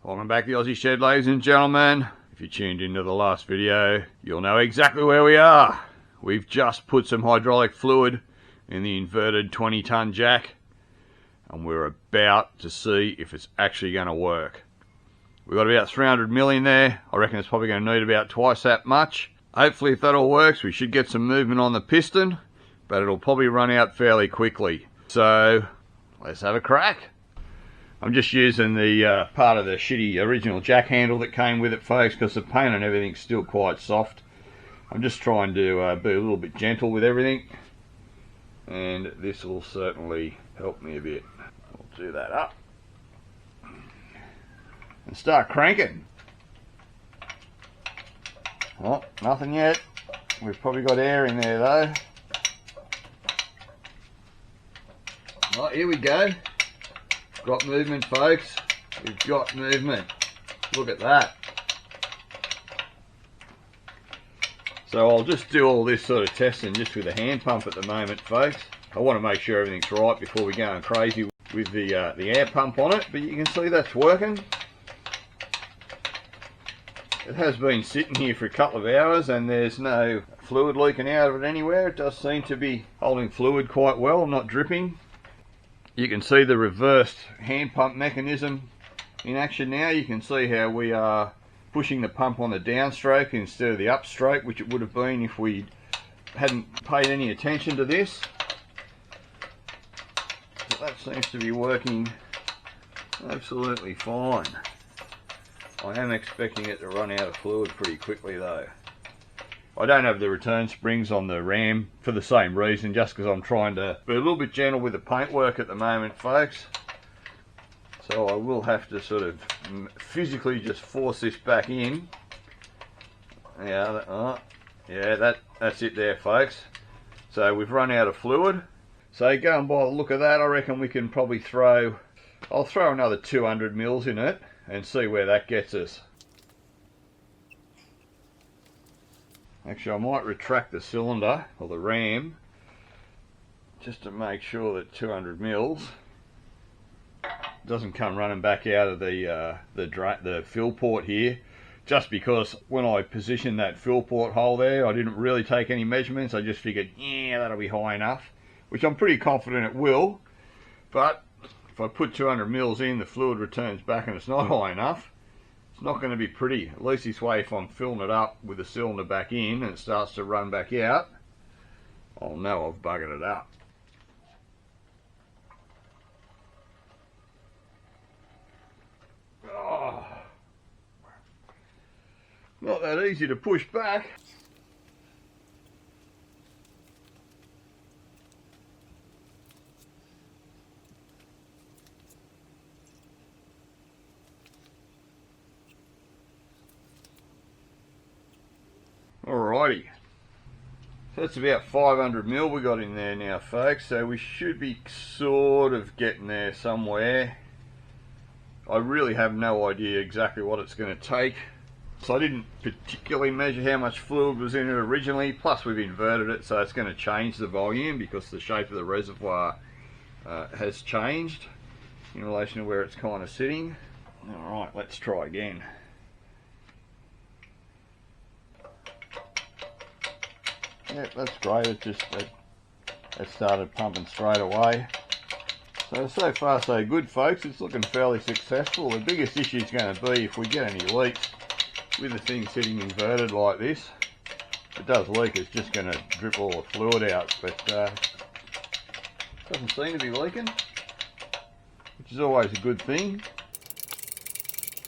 Welcome back to the Aussie Shed, ladies and gentlemen. If you tuned into the last video, you'll know exactly where we are. We've just put some hydraulic fluid in the inverted 20-ton jack, and we're about to see if it's actually going to work. We've got about 300 mil in there. I reckon it's probably going to need about twice that much. Hopefully, if that all works, we should get some movement on the piston, but it'll probably run out fairly quickly. So, let's have a crack. I'm just using the part of the shitty original jack handle that came with it, folks, because the paint and everything's still quite soft. I'm just trying to be a little bit gentle with everything, and this will certainly help me a bit. I'll do that up and start cranking. Oh, nothing yet. We've probably got air in there though. Oh, here we go. Got movement, folks. We've got movement. Look at that. So I'll just do all this sort of testing just with a hand pump at the moment, folks. I want to make sure everything's right before we go crazy with the air pump on it, but you can see that's working. It has been sitting here for a couple of hours and there's no fluid leaking out of it anywhere. It does seem to be holding fluid quite well, not dripping. You can see the reversed hand pump mechanism in action now. You can see how we are pushing the pump on the downstroke instead of the upstroke, which it would have been if we hadn't paid any attention to this. So that seems to be working absolutely fine. I am expecting it to run out of fluid pretty quickly though. I don't have the return springs on the ram for the same reason, just because I'm trying to be a little bit gentle with the paintwork at the moment, folks. So I will have to sort of physically just force this back in. Yeah, that's it there, folks. So we've run out of fluid. So going by the look of that, I reckon we can probably I'll throw another 200 mils in it and see where that gets us. Actually, I might retract the cylinder, or the ram, just to make sure that 200 mils doesn't come running back out of the fill port here, just because when I positioned that fill port hole there, I didn't really take any measurements. I just figured, yeah, that'll be high enough, which I'm pretty confident it will, but if I put 200 mils in, the fluid returns back and it's not high enough, it's not going to be pretty. At least this way, if I'm filling it up with the cylinder back in and it starts to run back out, I'll know I've buggered it up. Oh, not that easy to push back. Alrighty, so that's about 500 mil we got in there now, folks, so we should be sort of getting there somewhere. I really have no idea exactly what it's going to take, so I didn't particularly measure how much fluid was in it originally, plus we've inverted it, so it's going to change the volume because the shape of the reservoir has changed in relation to where it's kind of sitting. Alright, let's try again. Yeah, that's great. It started pumping straight away. So far so good, folks. It's looking fairly successful. The biggest issue is going to be if we get any leaks with the thing sitting inverted like this. If it does leak, it's just going to drip all the fluid out, but doesn't seem to be leaking, which is always a good thing.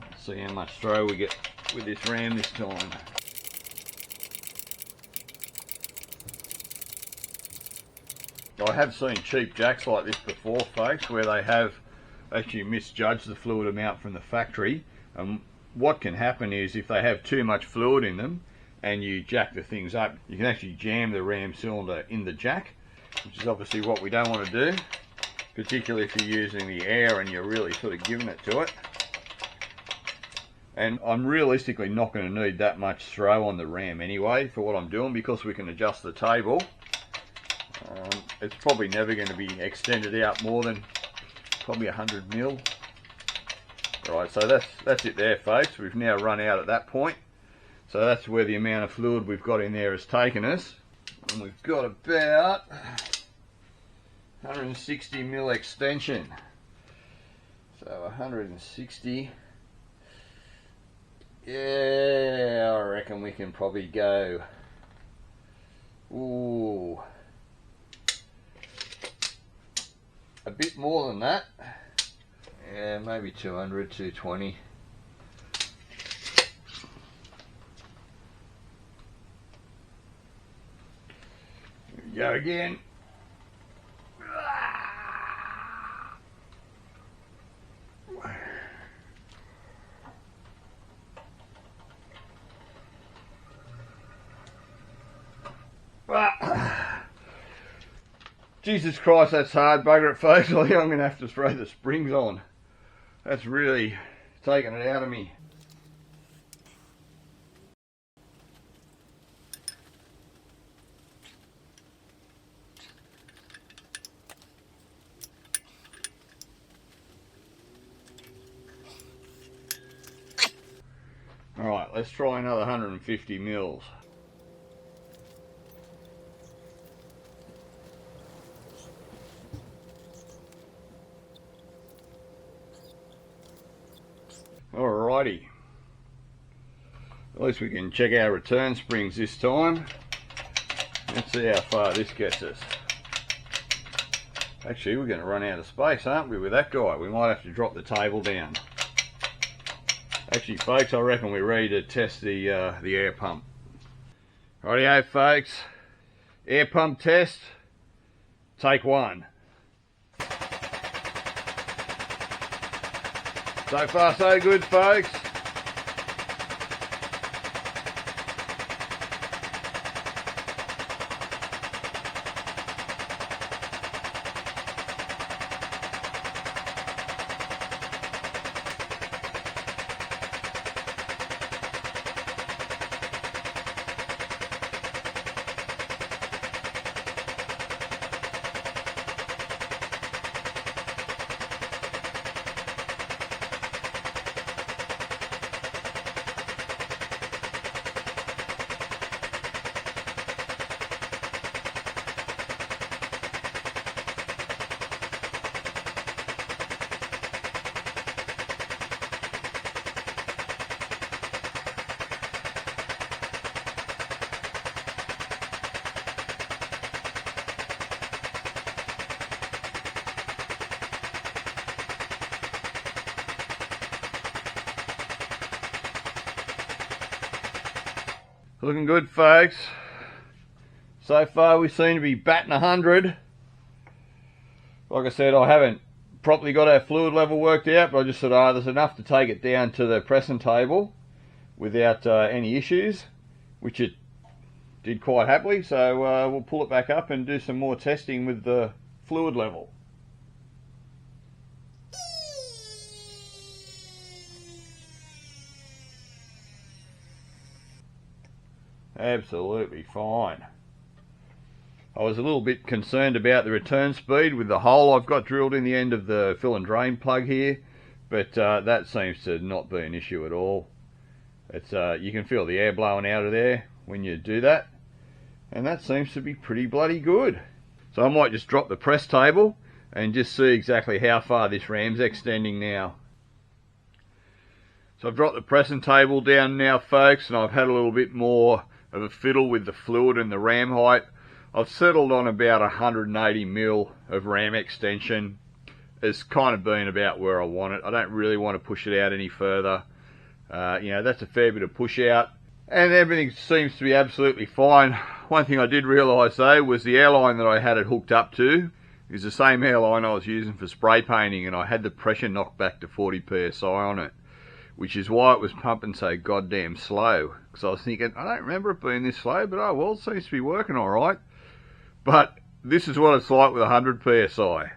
Let's see how much throw we get with this ram this time. I have seen cheap jacks like this before, folks, where they have actually misjudged the fluid amount from the factory. And what can happen is if they have too much fluid in them and you jack the things up, you can actually jam the ram cylinder in the jack, which is obviously what we don't want to do, particularly if you're using the air and you're really sort of giving it to it. And I'm realistically not going to need that much throw on the ram anyway for what I'm doing, because we can adjust the table. It's probably never going to be extended out more than probably 100 mil. Right, so that's it there, folks. We've now run out at that point. So that's where the amount of fluid we've got in there has taken us. And we've got about 160 mil extension. So 160. Yeah, I reckon we can probably go. Ooh. A bit more than that. Yeah, maybe 200, 220. Here we go again. Jesus Christ, that's hard. Bugger it, folks. I think I'm going to have to throw the springs on. That's really taking it out of me. Alright, let's try another 150 mils. Alrighty. At least we can check our return springs this time. Let's see how far this gets us. Actually, we're going to run out of space, aren't we, with that guy? We might have to drop the table down. Actually, folks, I reckon we're ready to test the air pump. Rightio, folks. Air pump test. Take one. So far, so good, folks. Looking good, folks. So far we seem to be batting 100. Like I said, I haven't properly got our fluid level worked out, but I just thought, there's enough to take it down to the pressing table without any issues, which it did quite happily. So we'll pull it back up and do some more testing with the fluid level. Absolutely fine. I was a little bit concerned about the return speed with the hole I've got drilled in the end of the fill and drain plug here, but that seems to not be an issue at all. It's you can feel the air blowing out of there when you do that, and that seems to be pretty bloody good. So I might just drop the press table and just see exactly how far this ram's extending now. So I've dropped the pressing table down now, folks, and I've had a little bit more of a fiddle with the fluid and the ram height. I've settled on about 180 mil of ram extension. It's kind of been about where I want it. I don't really want to push it out any further. You know, that's a fair bit of push out, and everything seems to be absolutely fine. One thing I did realise though was the airline that I had it hooked up to is the same airline I was using for spray painting, and I had the pressure knocked back to 40 psi on it, which is why it was pumping so goddamn slow. Because I was thinking, I don't remember it being this slow, but oh well, it seems to be working alright. But this is what it's like with 100 psi.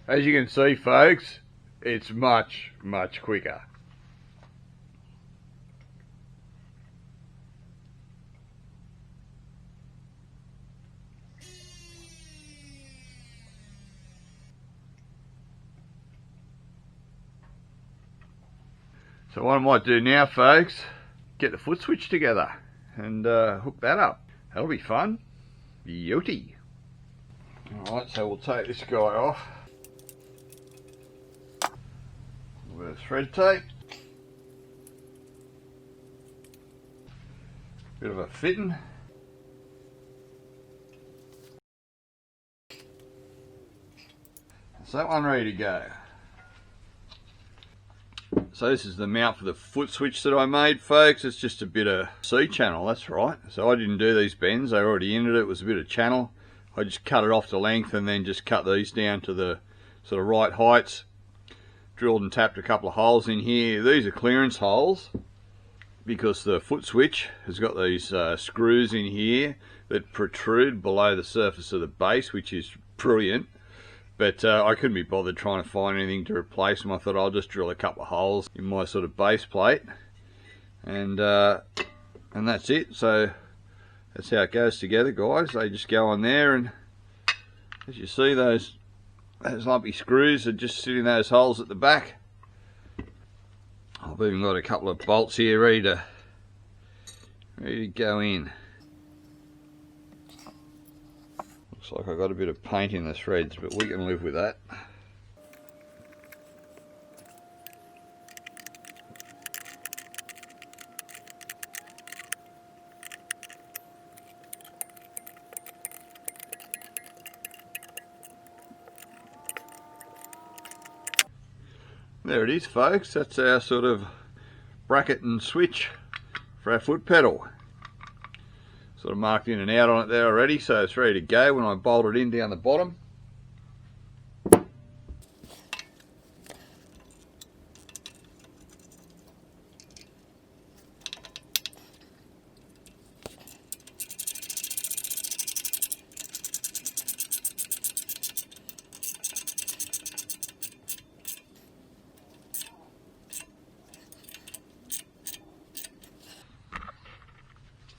As you can see, folks, it's much, much quicker. So what I might do now, folks, get the Footswitch together and hook that up. That'll be fun. Beauty. Alright, so we'll take this guy off. A bit of thread tape. Bit of a fitting. That's that one ready to go. So this is the mount for the Footswitch that I made, folks. It's just a bit of C-channel, that's right. So I didn't do these bends, they were already in it. It was a bit of channel. I just cut it off to length and then just cut these down to the sort of right heights. Drilled and tapped a couple of holes in here. These are clearance holes because the Footswitch has got these screws in here that protrude below the surface of the base, which is brilliant. But I couldn't be bothered trying to find anything to replace them. I thought I'll just drill a couple of holes in my sort of base plate, and that's it. So that's how it goes together, guys. They just go on there, and as you see, those lumpy screws are just sitting in those holes at the back. I've even got a couple of bolts here ready to go in. Looks like I got a bit of paint in the threads, but we can live with that. There it is, folks. That's our sort of bracket and switch for our foot pedal. Sort of marked in and out on it there already, so it's ready to go when I bolt it in down the bottom.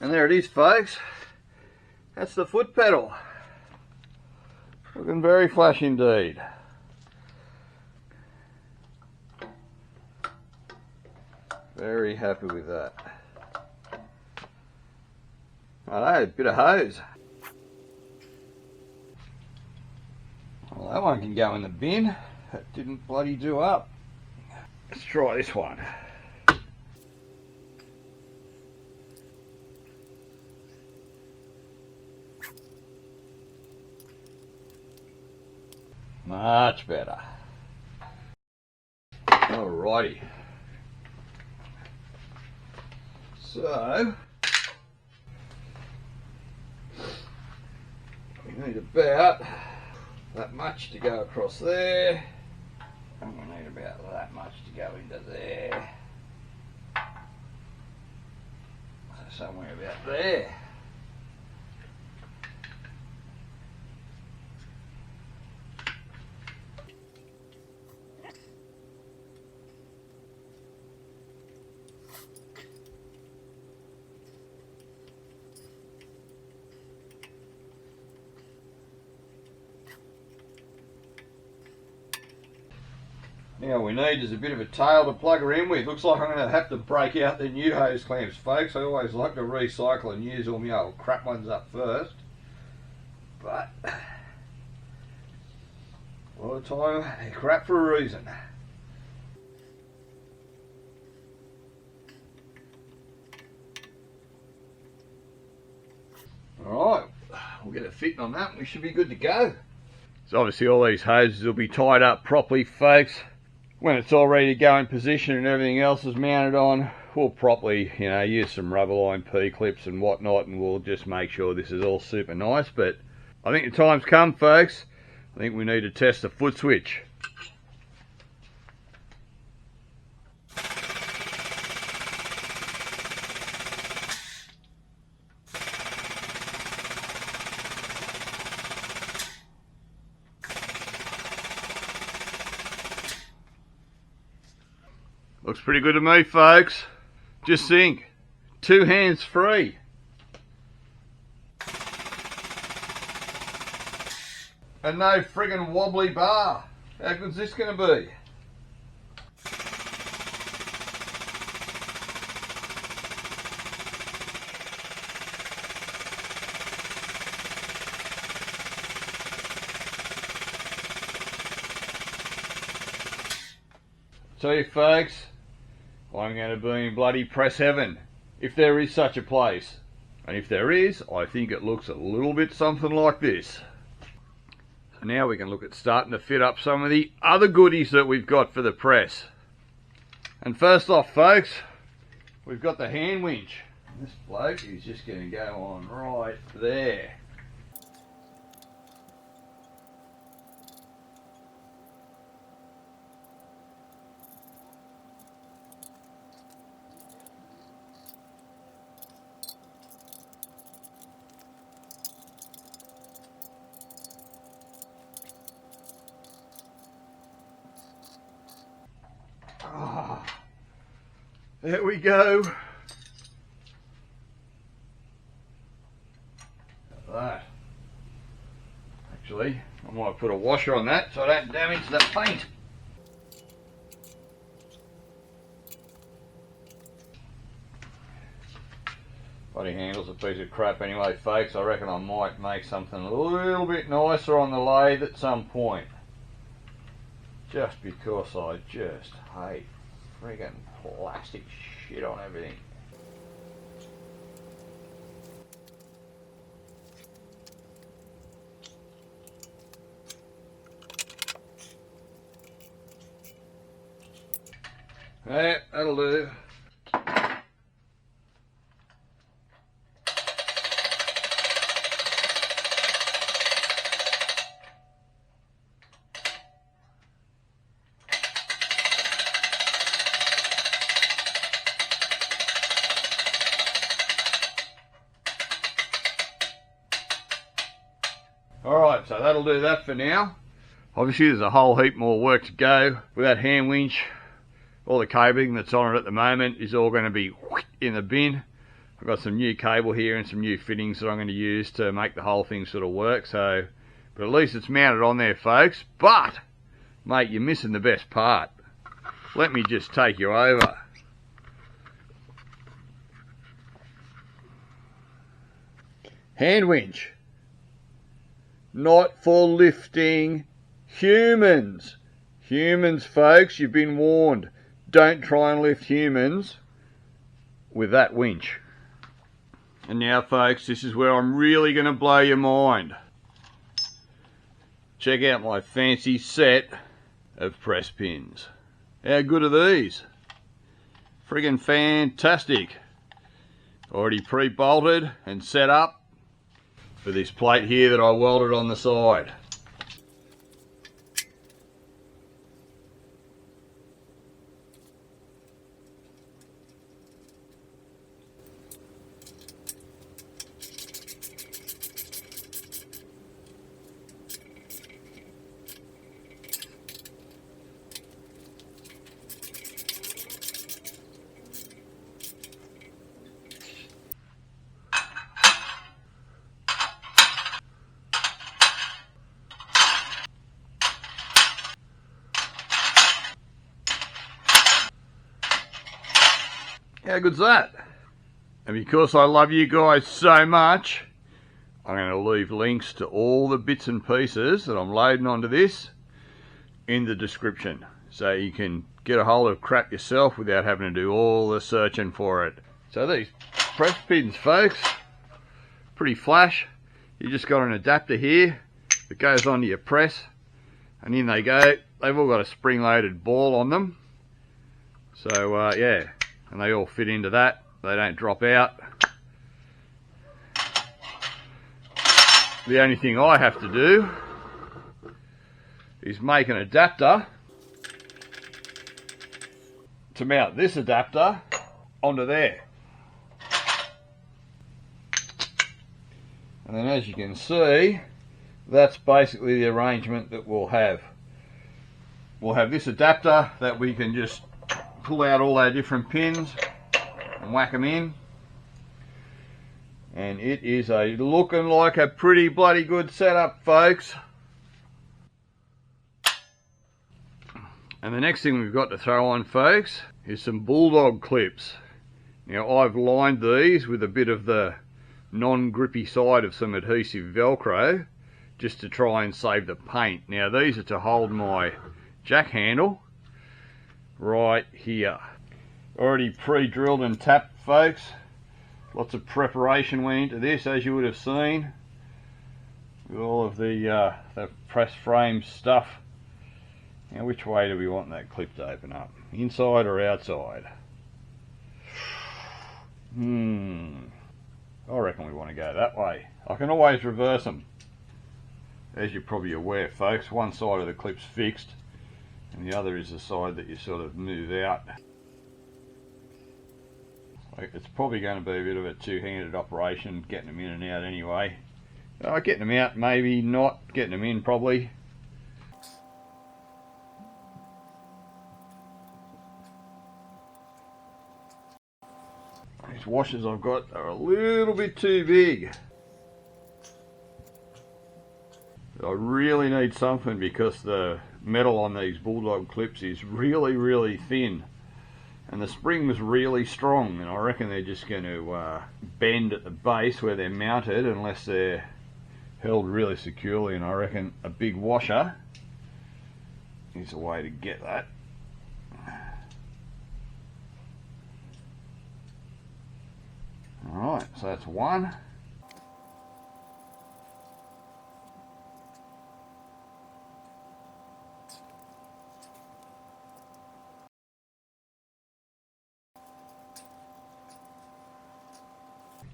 And there it is, folks. That's the foot pedal. Looking very flash indeed. Very happy with that. I know, a bit of hose. Well, that one can go in the bin. That didn't bloody do up. Let's try this one. Much better. Alrighty. So we need about that much to go across there, and we need about that much to go into there. So somewhere about there. Now we need is a bit of a tail to plug her in with. Looks like I'm going to have to break out the new hose clamps, folks. I always like to recycle and use all my old crap ones up first. But a lot of time they're crap for a reason. Alright, we'll get it fitting on that and we should be good to go. So obviously all these hoses will be tied up properly, folks. When it's all ready to go in position and everything else is mounted on, we'll properly, use some rubber line P-clips and whatnot, and we'll just make sure this is all super nice. But I think the time's come, folks. I think we need to test the Footswitch. Looks pretty good to me, folks. Just think, 2 hands free. And no friggin' wobbly bar. How good's this going to be? Tell you folks, I'm going to be in bloody press heaven, if there is such a place. And if there is, I think it looks a little bit something like this. So now we can look at starting to fit up some of the other goodies that we've got for the press. And first off, folks, we've got the hand winch. This bloke is just going to go on right there. There we go. That. Actually, I might put a washer on that so I don't damage the paint. Bloody handle's a piece of crap anyway, folks. I reckon I might make something a little bit nicer on the lathe at some point. Just because I just hate friggin' plastic shit on everything. Yeah, that'll do. Alright, so that'll do that for now. Obviously there's a whole heap more work to go with that hand winch. All the cabling that's on it at the moment is all going to be in the bin. I've got some new cable here and some new fittings that I'm going to use to make the whole thing sort of work. So, but at least it's mounted on there, folks. But, mate, you're missing the best part. Let me just take you over. Hand winch. Not for lifting humans. Humans, folks, you've been warned. Don't try and lift humans with that winch. And now, folks, this is where I'm really going to blow your mind. Check out my fancy set of press pins. How good are these? Friggin' fantastic. Already pre-bolted and set up for this plate here that I welded on the side. How good's that? And because I love you guys so much, I'm going to leave links to all the bits and pieces that I'm loading onto this in the description, so you can get a hold of crap yourself without having to do all the searching for it. So these press pins, folks, pretty flash. You just got an adapter here that goes onto your press, and in they go. They've all got a spring-loaded ball on them. So yeah, and they all fit into that. They don't drop out. The only thing I have to do is make an adapter to mount this adapter onto there. And then, as you can see, that's basically the arrangement that we'll have. We'll have this adapter that we can just pull out all our different pins and whack them in. And it is looking like a pretty bloody good setup, folks. And the next thing we've got to throw on, folks, is some Bulldog Clips. Now, I've lined these with a bit of the non-grippy side of some adhesive Velcro just to try and save the paint. Now, these are to hold my jack handle right here. Already pre-drilled and tapped, folks. Lots of preparation went into this, as you would have seen, with all of the press frame stuff. Now, which way do we want that clip to open up? Inside or outside? I reckon we want to go that way. I can always reverse them. As you're probably aware, folks, one side of the clip's fixed and the other is the side that you sort of move out. It's probably going to be a bit of a two-handed operation getting them in and out anyway. Getting them out, maybe not. Getting them in, probably. These washers I've got are a little bit too big. I really need something because the metal on these Bulldog Clips is really, really thin. And the spring was really strong, and I reckon they're just going to bend at the base where they're mounted unless they're held really securely, and I reckon a big washer is a way to get that. Alright, so that's one.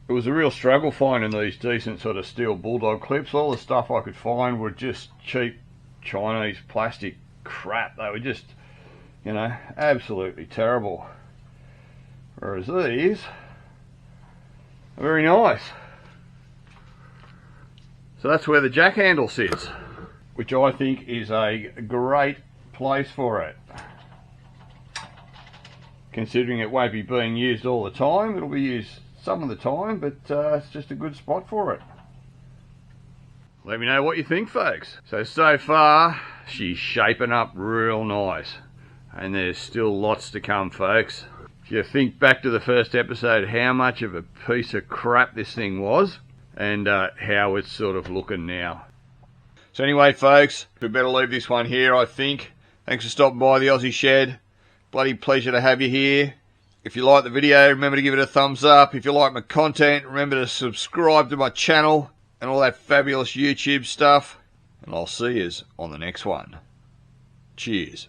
It was a real struggle finding these decent sort of steel Bulldog Clips. All the stuff I could find were just cheap Chinese plastic crap. They were just, you know, absolutely terrible. Whereas these are very nice. So that's where the jack handle sits, which I think is a great place for it. Considering it won't be being used all the time, it'll be used some of the time, but it's just a good spot for it. Let me know what you think, folks. So far, she's shaping up real nice. And there's still lots to come, folks. If you think back to the first episode, how much of a piece of crap this thing was, and how it's sort of looking now. So anyway, folks, we better leave this one here, I think. Thanks for stopping by the Aussie Shed. Bloody pleasure to have you here. If you like the video, remember to give it a thumbs up. If you like my content, remember to subscribe to my channel and all that fabulous YouTube stuff. And I'll see you on the next one. Cheers.